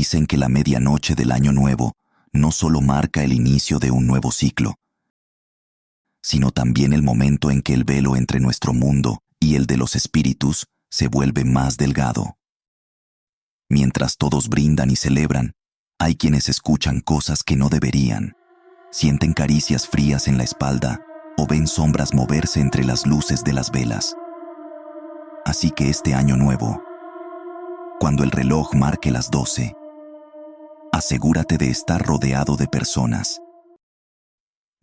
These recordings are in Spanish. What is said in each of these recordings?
Dicen que la medianoche del Año Nuevo no solo marca el inicio de un nuevo ciclo, sino también el momento en que el velo entre nuestro mundo y el de los espíritus se vuelve más delgado. Mientras todos brindan y celebran, hay quienes escuchan cosas que no deberían, sienten caricias frías en la espalda o ven sombras moverse entre las luces de las velas. Así que este Año Nuevo, cuando el reloj marque las 12, asegúrate de estar rodeado de personas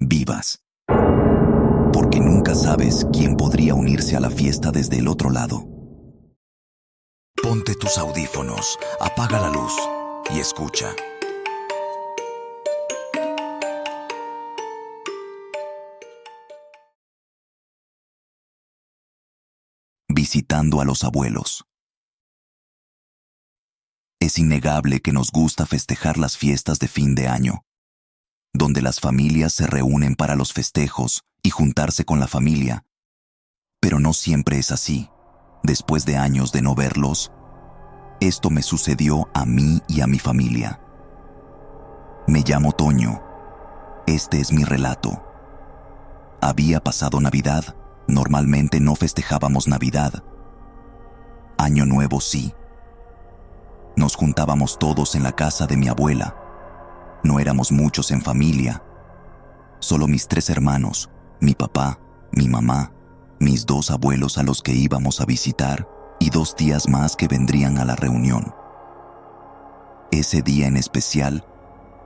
vivas, porque nunca sabes quién podría unirse a la fiesta desde el otro lado. Ponte tus audífonos, apaga la luz y escucha. Visitando a los abuelos. Es innegable que nos gusta festejar las fiestas de fin de año, donde las familias se reúnen para los festejos y juntarse con la familia. Pero no siempre es así. Después de años de no verlos, esto me sucedió a mí y a mi familia. Me llamo Toño. Este es mi relato. Había pasado Navidad. Normalmente no festejábamos Navidad. Año Nuevo sí. Nos juntábamos todos en la casa de mi abuela. No éramos muchos en familia. Solo mis 3 hermanos, mi papá, mi mamá, mis 2 abuelos a los que íbamos a visitar y 2 tías más que vendrían a la reunión. Ese día en especial,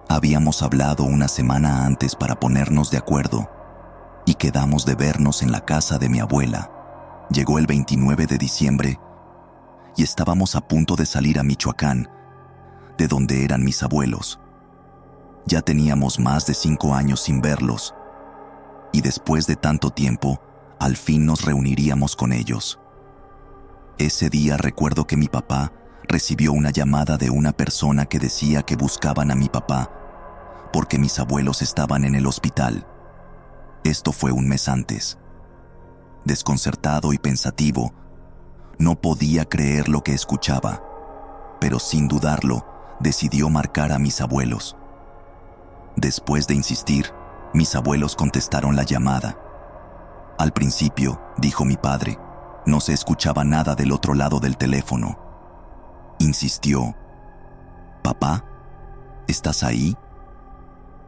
habíamos hablado una semana antes para ponernos de acuerdo y quedamos de vernos en la casa de mi abuela. Llegó el 29 de diciembre y estábamos a punto de salir a Michoacán, de donde eran mis abuelos. Ya teníamos más de 5 años sin verlos, y después de tanto tiempo, al fin nos reuniríamos con ellos. Ese día recuerdo que mi papá recibió una llamada de una persona que decía que buscaban a mi papá, porque mis abuelos estaban en el hospital. Esto fue un mes antes. Desconcertado y pensativo, no podía creer lo que escuchaba, pero sin dudarlo, decidió marcar a mis abuelos. Después de insistir, mis abuelos contestaron la llamada. Al principio, dijo mi padre, no se escuchaba nada del otro lado del teléfono. Insistió. «Papá, ¿estás ahí?»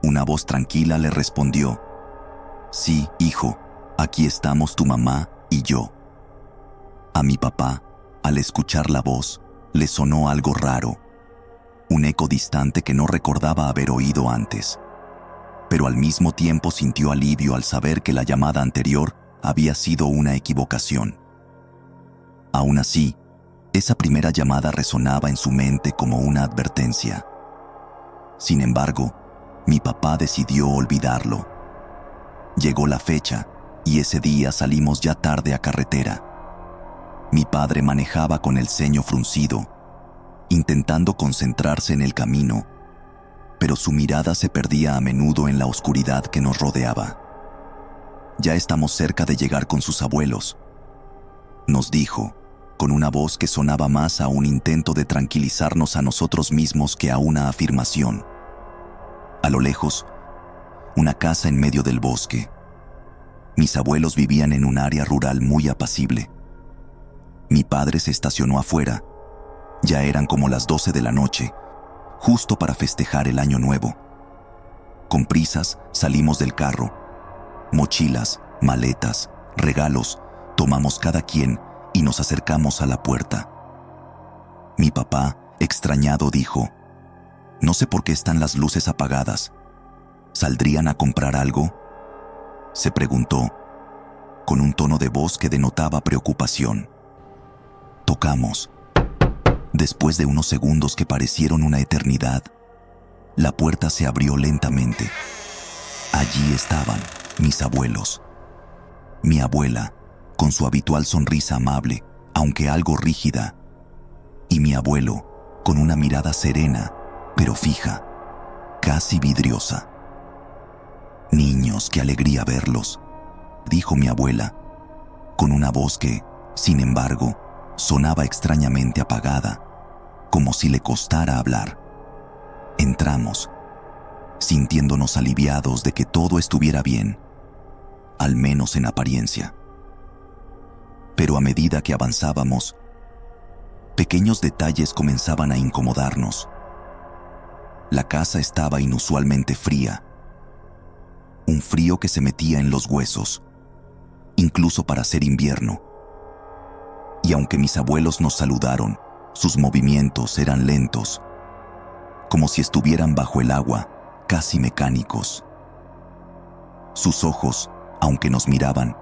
Una voz tranquila le respondió. «Sí, hijo, aquí estamos tu mamá y yo». A mi papá, al escuchar la voz, le sonó algo raro, un eco distante que no recordaba haber oído antes. Pero al mismo tiempo sintió alivio al saber que la llamada anterior había sido una equivocación. Aún así, esa primera llamada resonaba en su mente como una advertencia. Sin embargo, mi papá decidió olvidarlo. Llegó la fecha y ese día salimos ya tarde a carretera. Mi padre manejaba con el ceño fruncido, intentando concentrarse en el camino, pero su mirada se perdía a menudo en la oscuridad que nos rodeaba. «Ya estamos cerca de llegar con sus abuelos», nos dijo, con una voz que sonaba más a un intento de tranquilizarnos a nosotros mismos que a una afirmación. A lo lejos, una casa en medio del bosque. Mis abuelos vivían en un área rural muy apacible. Mi padre se estacionó afuera. Ya eran como las 12 de la noche, justo para festejar el Año Nuevo. Con prisas salimos del carro. Mochilas, maletas, regalos, tomamos cada quien y nos acercamos a la puerta. Mi papá, extrañado, dijo: «No sé por qué están las luces apagadas. ¿Saldrían a comprar algo?», se preguntó, con un tono de voz que denotaba preocupación. Tocamos. Después de unos segundos que parecieron una eternidad, la puerta se abrió lentamente. Allí estaban mis abuelos. Mi abuela, con su habitual sonrisa amable, aunque algo rígida, y mi abuelo, con una mirada serena, pero fija, casi vidriosa. «Niños, qué alegría verlos», dijo mi abuela, con una voz que, sin embargo, sonaba extrañamente apagada, como si le costara hablar. Entramos, sintiéndonos aliviados de que todo estuviera bien, al menos en apariencia. Pero a medida que avanzábamos, pequeños detalles comenzaban a incomodarnos. La casa estaba inusualmente fría, un frío que se metía en los huesos, incluso para ser invierno. Y aunque mis abuelos nos saludaron, sus movimientos eran lentos, como si estuvieran bajo el agua, casi mecánicos. Sus ojos, aunque nos miraban,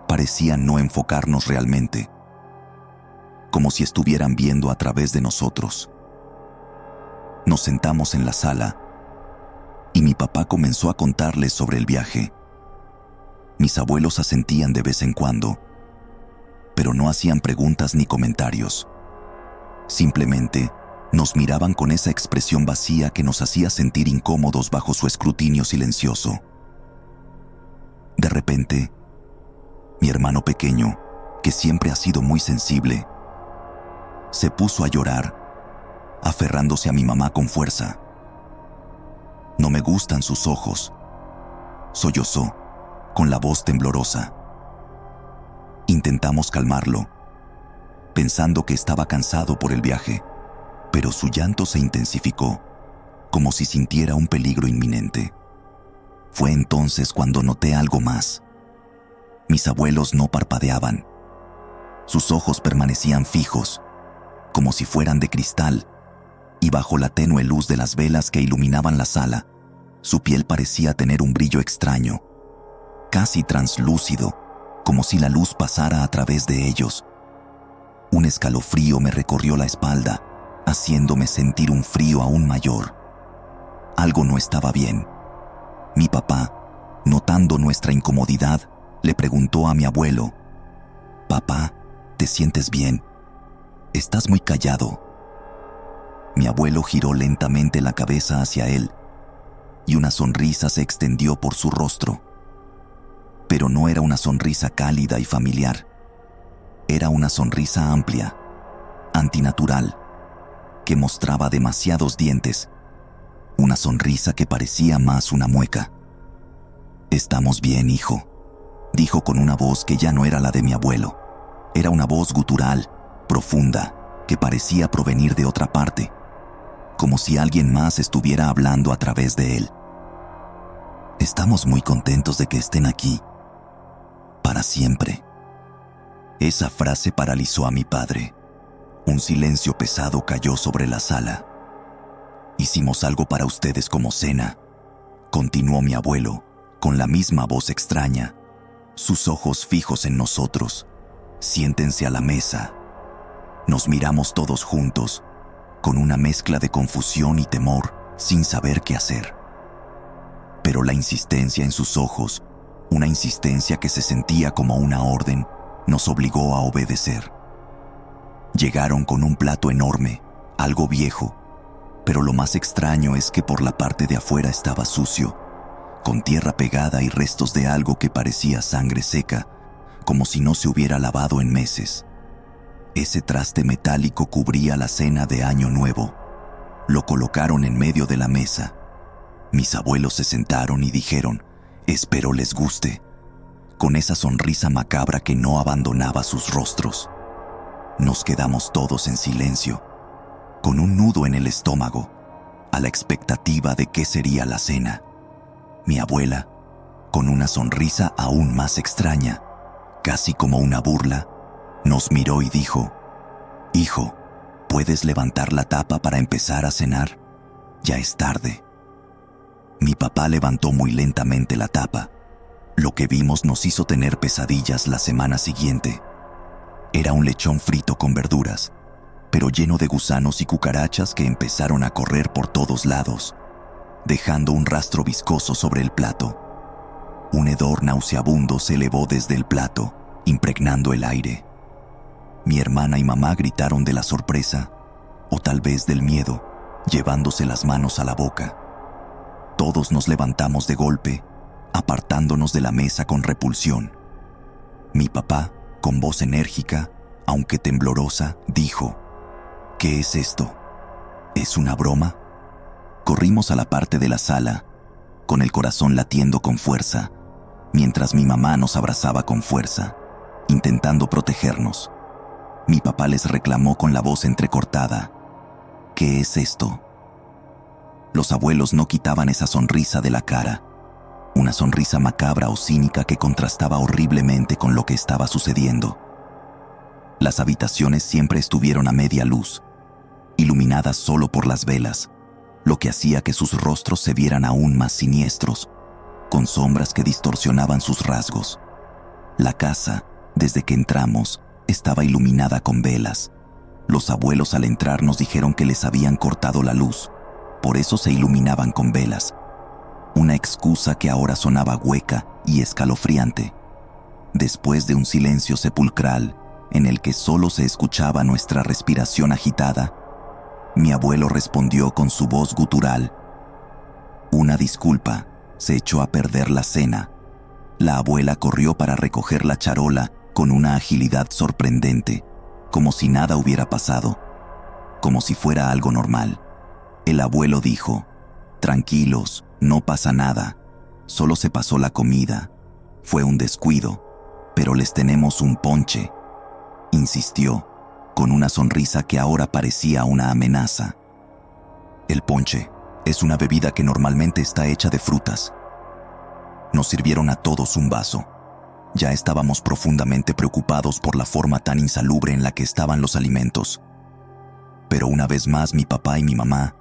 parecían no enfocarnos realmente, como si estuvieran viendo a través de nosotros. Nos sentamos en la sala y mi papá comenzó a contarles sobre el viaje. Mis abuelos asentían de vez en cuando, pero no hacían preguntas ni comentarios. Simplemente nos miraban con esa expresión vacía que nos hacía sentir incómodos bajo su escrutinio silencioso. De repente, mi hermano pequeño, que siempre ha sido muy sensible, se puso a llorar, aferrándose a mi mamá con fuerza. No me gustan sus ojos, sollozó, con la voz temblorosa. Intentamos calmarlo, pensando que estaba cansado por el viaje, pero su llanto se intensificó, como si sintiera un peligro inminente. Fue entonces cuando noté algo más. Mis abuelos no parpadeaban. Sus ojos permanecían fijos, como si fueran de cristal, y bajo la tenue luz de las velas que iluminaban la sala, su piel parecía tener un brillo extraño, casi translúcido, como si la luz pasara a través de ellos. Un escalofrío me recorrió la espalda, haciéndome sentir un frío aún mayor. Algo no estaba bien. Mi papá, notando nuestra incomodidad, le preguntó a mi abuelo: «Papá, ¿te sientes bien? Estás muy callado». Mi abuelo giró lentamente la cabeza hacia él, y una sonrisa se extendió por su rostro. Pero no era una sonrisa cálida y familiar. Era una sonrisa amplia, antinatural, que mostraba demasiados dientes. Una sonrisa que parecía más una mueca. «Estamos bien, hijo», dijo con una voz que ya no era la de mi abuelo. Era una voz gutural, profunda, que parecía provenir de otra parte, como si alguien más estuviera hablando a través de él. «Estamos muy contentos de que estén aquí. Para siempre». Esa frase paralizó a mi padre. Un silencio pesado cayó sobre la sala. «Hicimos algo para ustedes como cena», continuó mi abuelo, con la misma voz extraña, sus ojos fijos en nosotros. «Siéntense a la mesa». Nos miramos todos juntos, con una mezcla de confusión y temor, sin saber qué hacer. Pero la insistencia en sus ojos, una insistencia que se sentía como una orden, nos obligó a obedecer. Llegaron con un plato enorme, algo viejo, pero lo más extraño es que por la parte de afuera estaba sucio, con tierra pegada y restos de algo que parecía sangre seca, como si no se hubiera lavado en meses. Ese traste metálico cubría la cena de Año Nuevo. Lo colocaron en medio de la mesa. Mis abuelos se sentaron y dijeron: «Espero les guste», con esa sonrisa macabra que no abandonaba sus rostros. Nos quedamos todos en silencio, con un nudo en el estómago, a la expectativa de qué sería la cena. Mi abuela, con una sonrisa aún más extraña, casi como una burla, nos miró y dijo: «Hijo, ¿puedes levantar la tapa para empezar a cenar? Ya es tarde». Mi papá levantó muy lentamente la tapa. Lo que vimos nos hizo tener pesadillas la semana siguiente. Era un lechón frito con verduras, pero lleno de gusanos y cucarachas que empezaron a correr por todos lados, dejando un rastro viscoso sobre el plato. Un hedor nauseabundo se elevó desde el plato, impregnando el aire. Mi hermana y mamá gritaron de la sorpresa, o tal vez del miedo, llevándose las manos a la boca. Todos nos levantamos de golpe, apartándonos de la mesa con repulsión. Mi papá, con voz enérgica, aunque temblorosa, dijo: «¿Qué es esto? ¿Es una broma? Corrimos a la parte de la sala, con el corazón latiendo con fuerza, mientras mi mamá nos abrazaba con fuerza, intentando protegernos. Mi papá les reclamó con la voz entrecortada: ¿qué es esto? Los abuelos no quitaban esa sonrisa de la cara, una sonrisa macabra o cínica que contrastaba horriblemente con lo que estaba sucediendo. Las habitaciones siempre estuvieron a media luz, iluminadas solo por las velas, lo que hacía que sus rostros se vieran aún más siniestros, con sombras que distorsionaban sus rasgos. La casa, desde que entramos, estaba iluminada con velas. Los abuelos al entrar nos dijeron que les habían cortado la luz, por eso se iluminaban con velas. Una excusa que ahora sonaba hueca y escalofriante. Después de un silencio sepulcral, en el que solo se escuchaba nuestra respiración agitada, mi abuelo respondió con su voz gutural: una disculpa, se echó a perder la cena. La abuela corrió para recoger la charola con una agilidad sorprendente, como si nada hubiera pasado, como si fuera algo normal. El abuelo dijo: tranquilos, no pasa nada, solo se pasó la comida, fue un descuido, pero les tenemos un ponche, insistió, con una sonrisa que ahora parecía una amenaza. El ponche es una bebida que normalmente está hecha de frutas. Nos sirvieron a todos un vaso. Ya estábamos profundamente preocupados por la forma tan insalubre en la que estaban los alimentos. Pero una vez más mi papá y mi mamá,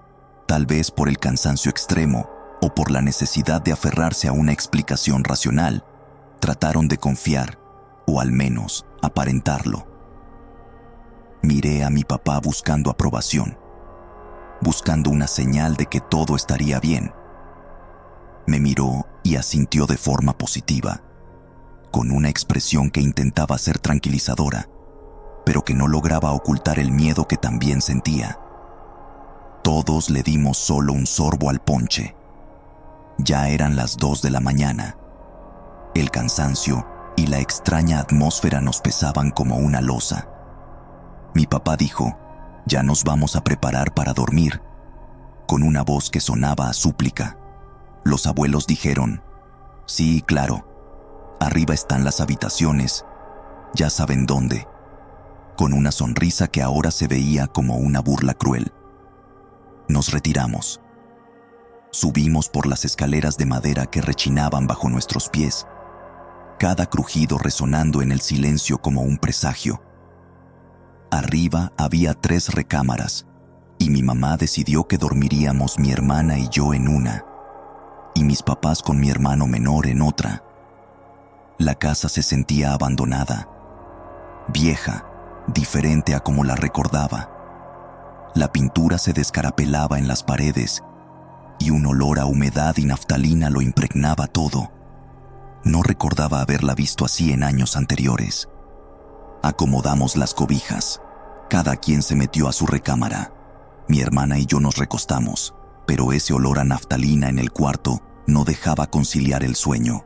tal vez por el cansancio extremo o por la necesidad de aferrarse a una explicación racional, trataron de confiar, o al menos aparentarlo. Miré a mi papá buscando aprobación, buscando una señal de que todo estaría bien. Me miró y asintió de forma positiva, con una expresión que intentaba ser tranquilizadora, pero que no lograba ocultar el miedo que también sentía. Todos le dimos solo un sorbo al ponche. Ya eran las 2 de la mañana. El cansancio y la extraña atmósfera nos pesaban como una losa. Mi papá dijo: ya nos vamos a preparar para dormir, con una voz que sonaba a súplica. Los abuelos dijeron: sí, claro, arriba están las habitaciones, ya saben dónde, con una sonrisa que ahora se veía como una burla cruel. Nos retiramos. Subimos por las escaleras de madera que rechinaban bajo nuestros pies, cada crujido resonando en el silencio como un presagio. Arriba había 3 recámaras, y mi mamá decidió que dormiríamos mi hermana y yo en una, y mis papás con mi hermano menor en otra. La casa se sentía abandonada, vieja, diferente a como la recordaba. La pintura se descarapelaba en las paredes, y un olor a humedad y naftalina lo impregnaba todo. No recordaba haberla visto así en años anteriores. Acomodamos las cobijas. Cada quien se metió a su recámara. Mi hermana y yo nos recostamos, pero ese olor a naftalina en el cuarto no dejaba conciliar el sueño.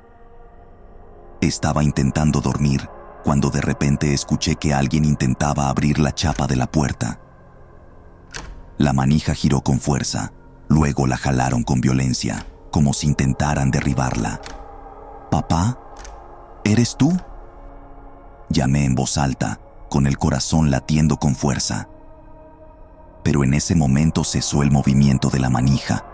Estaba intentando dormir cuando de repente escuché que alguien intentaba abrir la chapa de la puerta. La manija giró con fuerza, luego la jalaron con violencia, como si intentaran derribarla. «¿Papá? ¿Eres tú?», llamé en voz alta, con el corazón latiendo con fuerza. Pero en ese momento cesó el movimiento de la manija.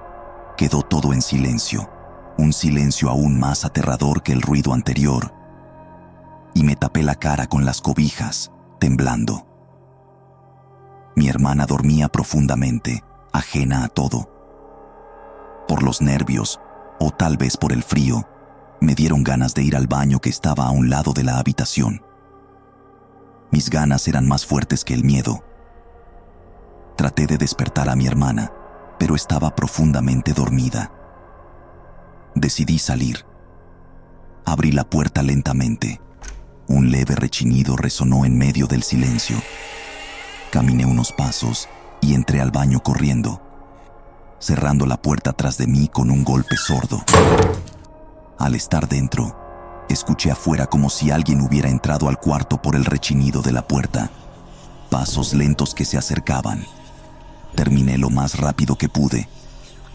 Quedó todo en silencio, un silencio aún más aterrador que el ruido anterior. Y me tapé la cara con las cobijas, temblando. Mi hermana dormía profundamente, ajena a todo. Por los nervios, o tal vez por el frío, me dieron ganas de ir al baño que estaba a un lado de la habitación. Mis ganas eran más fuertes que el miedo. Traté de despertar a mi hermana, pero estaba profundamente dormida. Decidí salir. Abrí la puerta lentamente. Un leve rechinido resonó en medio del silencio. Caminé unos pasos y entré al baño corriendo, cerrando la puerta tras de mí con un golpe sordo. Al estar dentro, escuché afuera como si alguien hubiera entrado al cuarto por el rechinido de la puerta. Pasos lentos que se acercaban. Terminé lo más rápido que pude,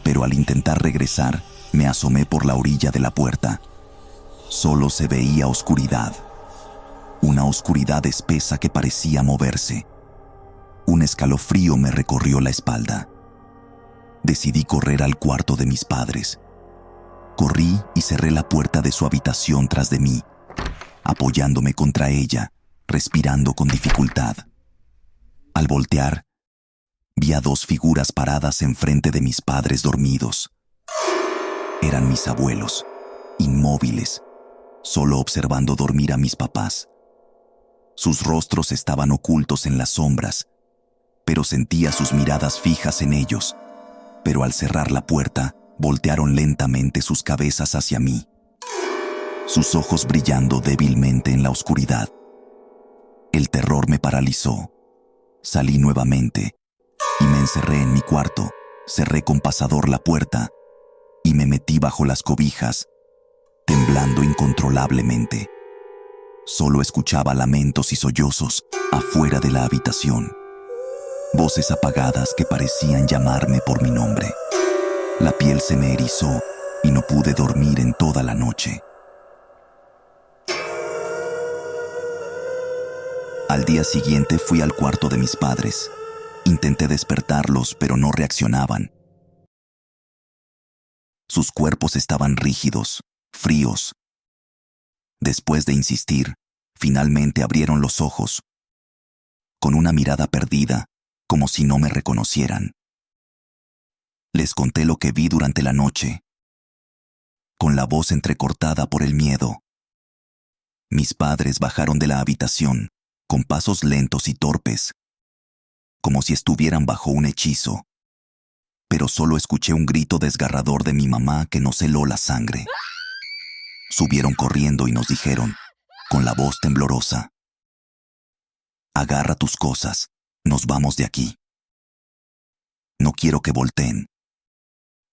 Pero al intentar regresar, me asomé por la orilla de la puerta. Solo se veía oscuridad. Una oscuridad espesa que parecía moverse. Un escalofrío me recorrió la espalda. Decidí correr al cuarto de mis padres. Corrí y cerré la puerta de su habitación tras de mí, apoyándome contra ella, respirando con dificultad. Al voltear, vi a dos figuras paradas enfrente de mis padres dormidos. Eran mis abuelos, inmóviles, solo observando dormir a mis papás. Sus rostros estaban ocultos en las sombras, pero sentía sus miradas fijas en ellos. Pero al cerrar la puerta, voltearon lentamente sus cabezas hacia mí, sus ojos brillando débilmente en la oscuridad. El terror me paralizó. Salí nuevamente y me encerré en mi cuarto, cerré con pasador la puerta y me metí bajo las cobijas, temblando incontrolablemente. Solo escuchaba lamentos y sollozos afuera de la habitación. Voces apagadas que parecían llamarme por mi nombre. La piel se me erizó y no pude dormir en toda la noche. Al día siguiente fui al cuarto de mis padres. Intenté despertarlos, pero no reaccionaban. Sus cuerpos estaban rígidos, fríos. Después de insistir, finalmente abrieron los ojos, con una mirada perdida, como si no me reconocieran. Les conté lo que vi durante la noche, con la voz entrecortada por el miedo. Mis padres bajaron de la habitación, con pasos lentos y torpes, como si estuvieran bajo un hechizo. Pero solo escuché un grito desgarrador de mi mamá que nos heló la sangre. Subieron corriendo y nos dijeron, con la voz temblorosa: «Agarra tus cosas, nos vamos de aquí. No quiero que volteen.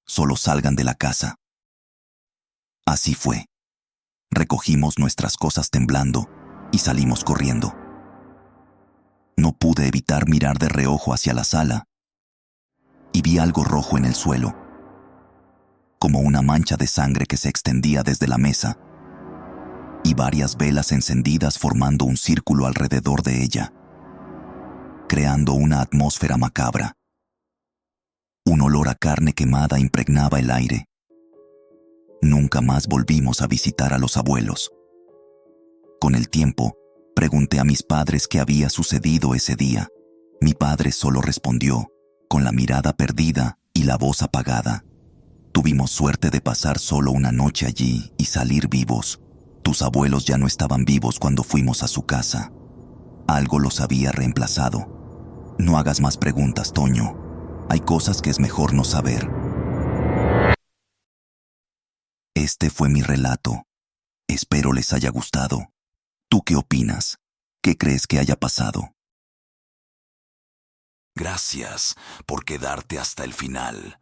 Solo salgan de la casa». Así fue. Recogimos nuestras cosas temblando y salimos corriendo. No pude evitar mirar de reojo hacia la sala y vi algo rojo en el suelo, como una mancha de sangre que se extendía desde la mesa, y varias velas encendidas formando un círculo alrededor de ella, creando una atmósfera macabra. Un olor a carne quemada impregnaba el aire. Nunca más volvimos a visitar a los abuelos. Con el tiempo, pregunté a mis padres qué había sucedido ese día. Mi padre solo respondió, con la mirada perdida y la voz apagada: «Tuvimos suerte de pasar solo una noche allí y salir vivos. Tus abuelos ya no estaban vivos cuando fuimos a su casa. Algo los había reemplazado. No hagas más preguntas, Toño. Hay cosas que es mejor no saber». Este fue mi relato. Espero les haya gustado. ¿Tú qué opinas? ¿Qué crees que haya pasado? Gracias por quedarte hasta el final.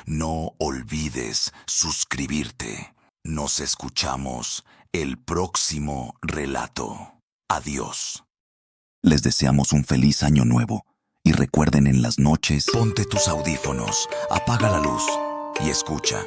No olvides suscribirte. Nos escuchamos el próximo relato. Adiós. Les deseamos un feliz año nuevo y recuerden, en las noches, Ponte tus audífonos, apaga la luz y escucha.